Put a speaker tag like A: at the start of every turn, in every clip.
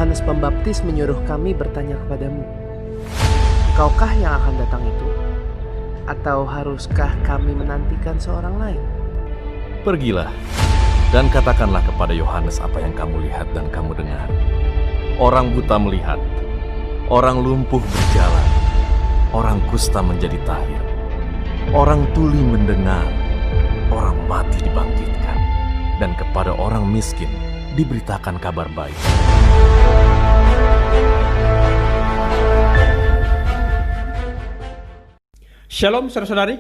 A: Yohanes Pembaptis menyuruh kami bertanya kepadamu, Engkaukah yang akan datang itu? Atau haruskah kami menantikan seorang lain?
B: Pergilah dan katakanlah kepada Yohanes apa yang kamu lihat dan kamu dengar. Orang buta melihat, orang lumpuh berjalan, orang kusta menjadi tahir, orang tuli mendengar, orang mati dibangkitkan, dan kepada orang miskin diberitakan kabar baik.
C: Shalom saudara-saudari,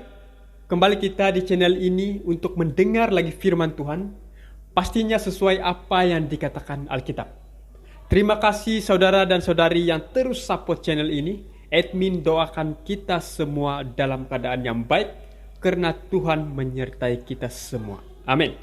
C: kembali kita di channel ini untuk mendengar lagi firman Tuhan, pastinya sesuai apa yang dikatakan Alkitab. Terima kasih saudara dan saudari yang terus support channel ini. Admin doakan kita semua dalam keadaan yang baik, karena Tuhan menyertai kita semua. Amin.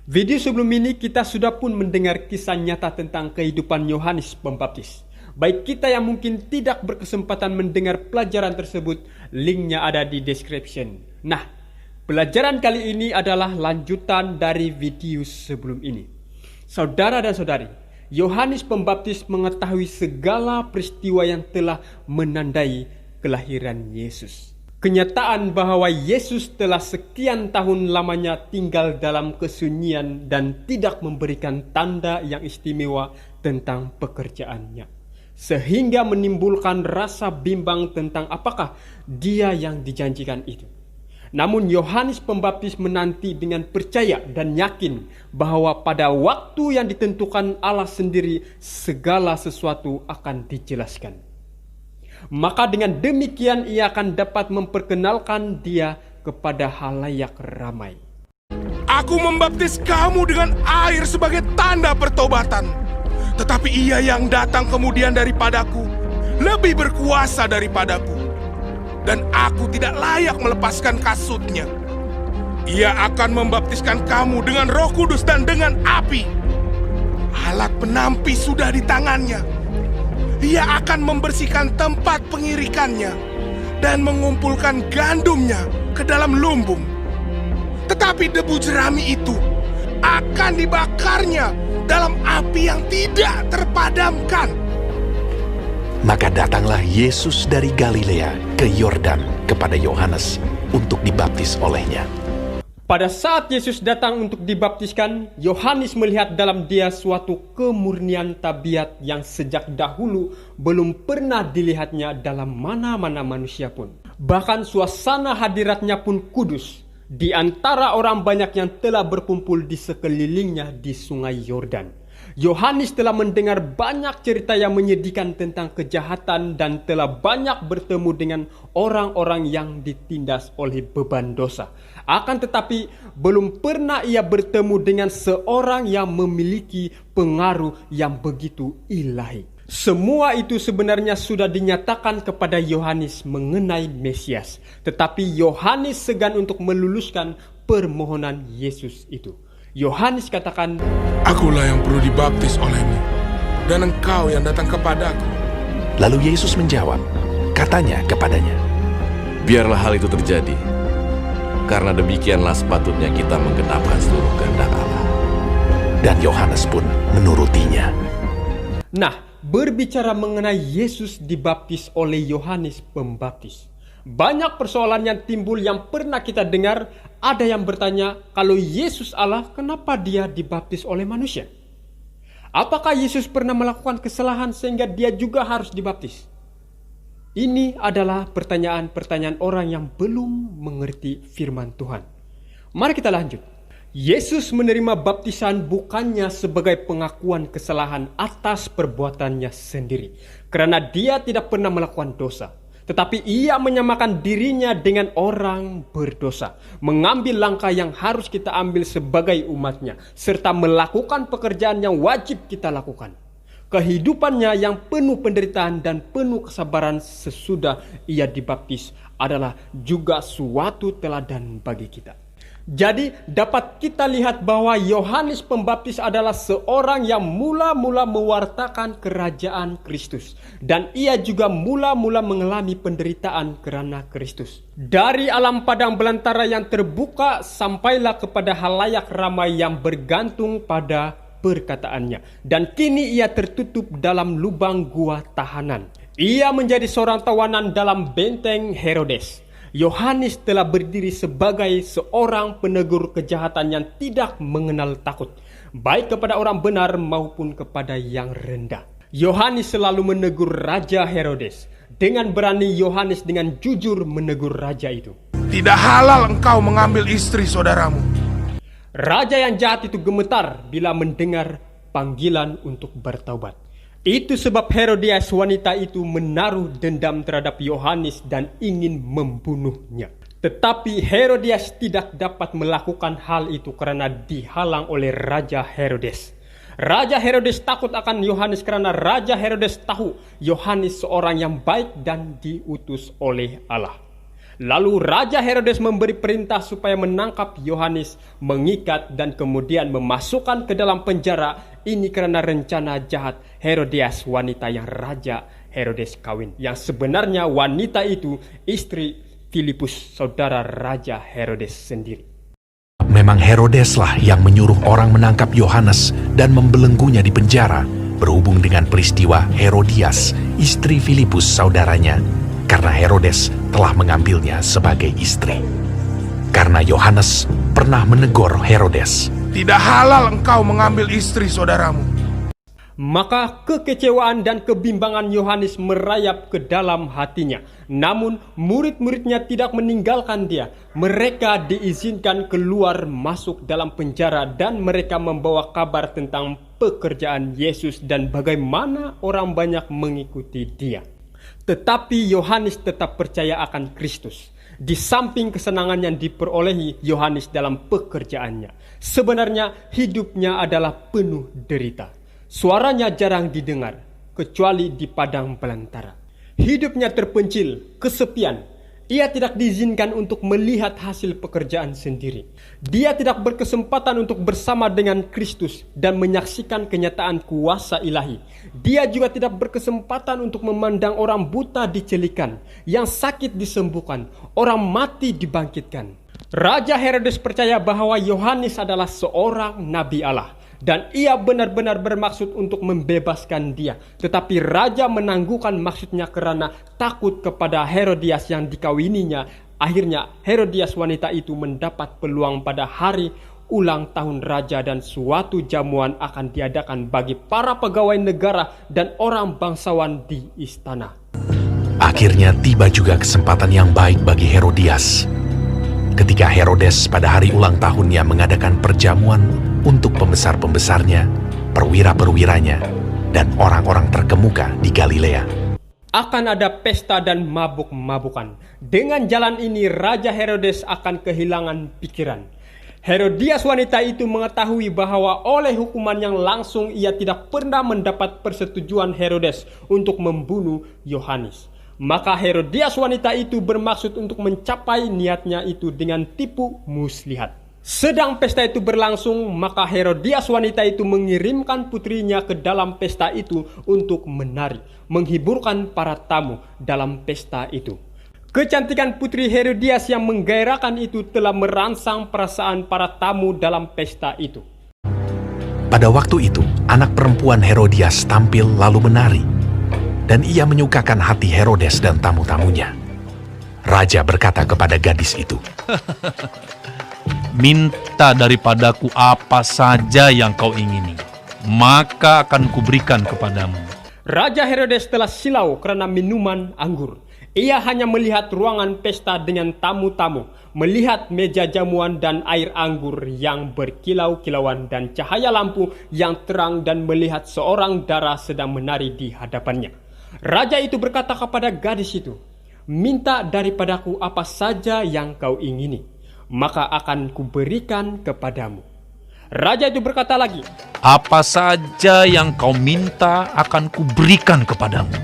C: Video sebelum ini kita sudah pun mendengar kisah nyata tentang kehidupan Yohanes Pembaptis. Baik kita yang mungkin tidak berkesempatan mendengar pelajaran tersebut, linknya ada di description. Nah, pelajaran kali ini adalah lanjutan dari video sebelum ini. Saudara dan saudari, Yohanes Pembaptis mengetahui segala peristiwa yang telah menandai kelahiran Yesus. Kenyataan bahwa Yesus telah sekian tahun lamanya tinggal dalam kesunyian dan tidak memberikan tanda yang istimewa tentang pekerjaannya, sehingga menimbulkan rasa bimbang tentang apakah dia yang dijanjikan itu. Namun Yohanes Pembaptis menanti dengan percaya dan yakin bahwa pada waktu yang ditentukan Allah sendiri segala sesuatu akan dijelaskan. Maka dengan demikian ia akan dapat memperkenalkan dia kepada halayak ramai.
D: Aku membaptis kamu dengan air sebagai tanda pertobatan. Tetapi ia yang datang kemudian daripadaku lebih berkuasa daripadaku, dan aku tidak layak melepaskan kasutnya. Ia akan membaptiskan kamu dengan Roh Kudus dan dengan api. Alat penampi sudah di tangannya. Ia akan membersihkan tempat pengirikannya dan mengumpulkan gandumnya ke dalam lumbung. Tetapi debu jerami itu akan dibakarnya dalam api yang tidak terpadamkan.
E: Maka datanglah Yesus dari Galilea ke Yordan kepada Yohanes untuk dibaptis olehnya.
C: Pada saat Yesus datang untuk dibaptiskan, Yohanes melihat dalam dia suatu kemurnian tabiat yang sejak dahulu belum pernah dilihatnya dalam mana-mana manusia pun. Bahkan suasana hadiratnya pun kudus di antara orang banyak yang telah berkumpul di sekelilingnya di sungai Yordan. Yohanes telah mendengar banyak cerita yang menyedihkan tentang kejahatan dan telah banyak bertemu dengan orang-orang yang ditindas oleh beban dosa. Akan tetapi belum pernah ia bertemu dengan seorang yang memiliki pengaruh yang begitu ilahi. Semua itu sebenarnya sudah dinyatakan kepada Yohanes mengenai Mesias, tetapi Yohanes segan untuk meluluskan permohonan Yesus itu. Yohanes katakan,
D: Akulah yang perlu dibaptis olehmu, dan engkau yang datang kepadaku.
E: Lalu Yesus menjawab, katanya kepadanya,
B: Biarlah hal itu terjadi, karena demikianlah sepatutnya kita menggenapkan seluruh kehendak Allah.
E: dan Yohanes pun menurutinya.
C: Nah, berbicara mengenai Yesus dibaptis oleh Yohanes Pembaptis, banyak persoalan yang timbul yang pernah kita dengar. Ada yang bertanya, kalau Yesus Allah, kenapa dia dibaptis oleh manusia? Apakah Yesus pernah melakukan kesalahan sehingga dia juga harus dibaptis? Ini adalah pertanyaan-pertanyaan orang yang belum mengerti firman Tuhan. Mari kita lanjut. Yesus menerima baptisan bukannya sebagai pengakuan kesalahan atas perbuatannya sendiri, karena dia tidak pernah melakukan dosa. Tetapi ia menyamakan dirinya dengan orang berdosa, mengambil langkah yang harus kita ambil sebagai umatnya, serta melakukan pekerjaan yang wajib kita lakukan. Kehidupannya yang penuh penderitaan dan penuh kesabaran sesudah ia dibaptis adalah juga suatu teladan bagi kita. Jadi dapat kita lihat bahwa Yohanes Pembaptis adalah seorang yang mula-mula mewartakan kerajaan Kristus. Dan ia juga mula-mula mengalami penderitaan karena Kristus. Dari alam padang belantara yang terbuka sampailah kepada halayak ramai yang bergantung pada perkataannya, dan kini ia tertutup dalam lubang gua tahanan. Ia menjadi seorang tawanan dalam benteng Herodes. Yohanes telah berdiri sebagai seorang penegur kejahatan yang tidak mengenal takut, baik kepada orang benar maupun kepada yang rendah. Yohanes selalu menegur Raja Herodes. Dengan berani Yohanes dengan jujur menegur raja itu.
D: Tidak halal engkau mengambil istri saudaramu.
C: Raja yang jahat itu gemetar bila mendengar panggilan untuk bertaubat. Itu sebab Herodias wanita itu menaruh dendam terhadap Yohanes dan ingin membunuhnya. Tetapi Herodias tidak dapat melakukan hal itu karena dihalang oleh Raja Herodes. Raja Herodes takut akan Yohanes karena Raja Herodes tahu Yohanes seorang yang baik dan diutus oleh Allah. Lalu Raja Herodes memberi perintah supaya menangkap Yohanes, mengikat dan kemudian memasukkan ke dalam penjara. Ini karena rencana jahat Herodias, wanita yang Raja Herodes kawin, yang sebenarnya wanita itu istri Filipus, saudara Raja Herodes sendiri.
E: Memang Herodeslah yang menyuruh orang menangkap Yohanes dan membelenggunya di penjara berhubung dengan peristiwa Herodias, istri Filipus saudaranya, karena Herodes telah mengambilnya sebagai istri. Karena Yohanes pernah menegur Herodes,
D: Tidak halal engkau mengambil istri saudaramu.
C: Maka kekecewaan dan kebimbangan Yohanes merayap ke dalam hatinya. Namun murid-muridnya tidak meninggalkan dia. Mereka diizinkan keluar masuk dalam penjara dan mereka membawa kabar tentang pekerjaan Yesus dan bagaimana orang banyak mengikuti dia. Tetapi Yohanes tetap percaya akan Kristus. Di samping kesenangan yang diperolehi Yohanes dalam pekerjaannya, sebenarnya hidupnya adalah penuh derita. Suaranya jarang didengar, kecuali di padang belantara. Hidupnya terpencil, kesepian. Ia tidak diizinkan untuk melihat hasil pekerjaan sendiri. Dia tidak berkesempatan untuk bersama dengan Kristus dan menyaksikan kenyataan kuasa ilahi. Dia juga tidak berkesempatan untuk memandang orang buta dicelikan, yang sakit disembuhkan, orang mati dibangkitkan. Raja Herodes percaya bahwa Yohanes adalah seorang nabi Allah. Dan ia benar-benar bermaksud untuk membebaskan dia. Tetapi raja menangguhkan maksudnya karena takut kepada Herodias yang dikawininya. Akhirnya Herodias wanita itu mendapat peluang pada hari ulang tahun raja dan suatu jamuan akan diadakan bagi para pegawai negara dan orang bangsawan di istana.
E: Akhirnya tiba juga kesempatan yang baik bagi Herodias. Ketika Herodes pada hari ulang tahunnya mengadakan perjamuan untuk pembesar-pembesarnya, perwira-perwiranya, dan orang-orang terkemuka di Galilea.
C: Akan ada pesta dan mabuk-mabukan. Dengan jalan ini Raja Herodes akan kehilangan pikiran. Herodias wanita itu mengetahui bahwa oleh hukuman yang langsung ia tidak pernah mendapat persetujuan Herodes untuk membunuh Yohanes. Maka Herodias wanita itu bermaksud untuk mencapai niatnya itu dengan tipu muslihat. Sedang pesta itu berlangsung, maka Herodias wanita itu mengirimkan putrinya ke dalam pesta itu untuk menari, menghiburkan para tamu dalam pesta itu. Kecantikan putri Herodias yang menggairahkan itu telah merangsang perasaan para tamu dalam pesta itu.
E: Pada waktu itu, anak perempuan Herodias tampil lalu menari, dan ia menyukakan hati Herodes dan tamu-tamunya. Raja berkata kepada gadis itu,
F: "Minta daripadaku apa saja yang kau ingini, maka akan kuberikan kepadamu."
C: Raja Herodes telah silau karena minuman anggur. Ia hanya melihat ruangan pesta dengan tamu-tamu, melihat meja jamuan dan air anggur yang berkilau-kilauan dan cahaya lampu yang terang dan melihat seorang dara sedang menari di hadapannya. Raja itu berkata kepada gadis itu, "Minta daripadaku apa saja yang kau ingini, maka akan kuberikan kepadamu." Raja itu berkata lagi,
F: "Apa saja yang kau minta akan kuberikan kepadamu,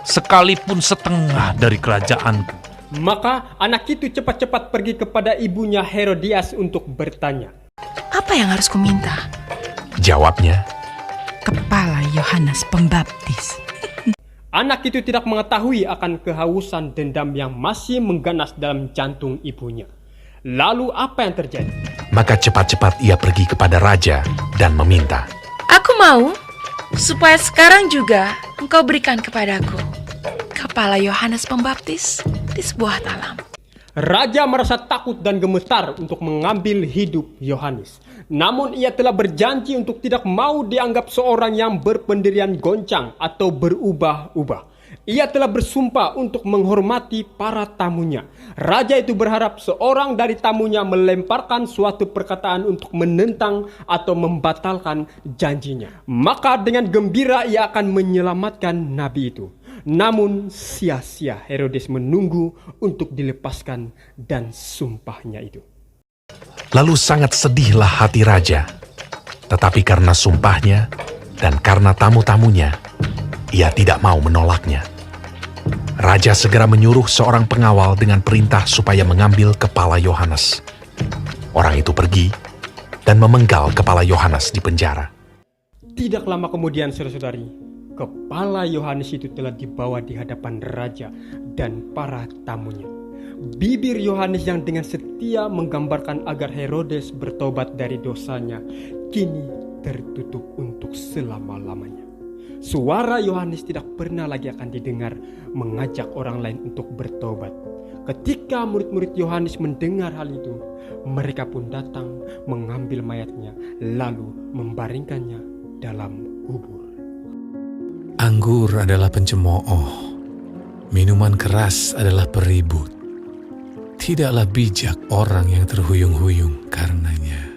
F: sekalipun setengah dari kerajaanku."
C: Maka anak itu cepat-cepat pergi kepada ibunya Herodias untuk bertanya,
G: "Apa yang harus kuminta?"
E: Jawabnya,
G: "Kepala Yohanes Pembaptis."
C: Anak itu tidak mengetahui akan kehausan dendam yang masih mengganas dalam jantung ibunya. Lalu apa yang terjadi?
E: Maka cepat-cepat ia pergi kepada raja dan meminta,
G: Aku mau supaya sekarang juga engkau berikan kepadaku kepala Yohanes Pembaptis di sebuah talam.
C: Raja merasa takut dan gemetar untuk mengambil hidup Yohanes. Namun ia telah berjanji untuk tidak mau dianggap seorang yang berpendirian goncang atau berubah-ubah. Ia telah bersumpah untuk menghormati para tamunya. Raja itu berharap seorang dari tamunya melemparkan suatu perkataan untuk menentang atau membatalkan janjinya. Maka dengan gembira ia akan menyelamatkan nabi itu. Namun sia-sia Herodes menunggu untuk dilepaskan dan sumpahnya itu.
E: Lalu sangat sedihlah hati raja. Tetapi karena sumpahnya dan karena tamu-tamunya, ia tidak mau menolaknya. Raja segera menyuruh seorang pengawal dengan perintah supaya mengambil kepala Yohanes. Orang itu pergi dan memenggal kepala Yohanes di penjara.
C: Tidak lama kemudian, saudara-saudari, kepala Yohanes itu telah dibawa di hadapan raja dan para tamunya. Bibir Yohanes yang dengan setia menggambarkan agar Herodes bertobat dari dosanya, kini tertutup untuk selama-lamanya. Suara Yohanes tidak pernah lagi akan didengar mengajak orang lain untuk bertobat. Ketika murid-murid Yohanes mendengar hal itu, mereka pun datang mengambil mayatnya lalu membaringkannya dalam kubur.
H: Anggur adalah pencemooh, minuman keras adalah peribut. Tidaklah bijak orang yang terhuyung-huyung karenanya.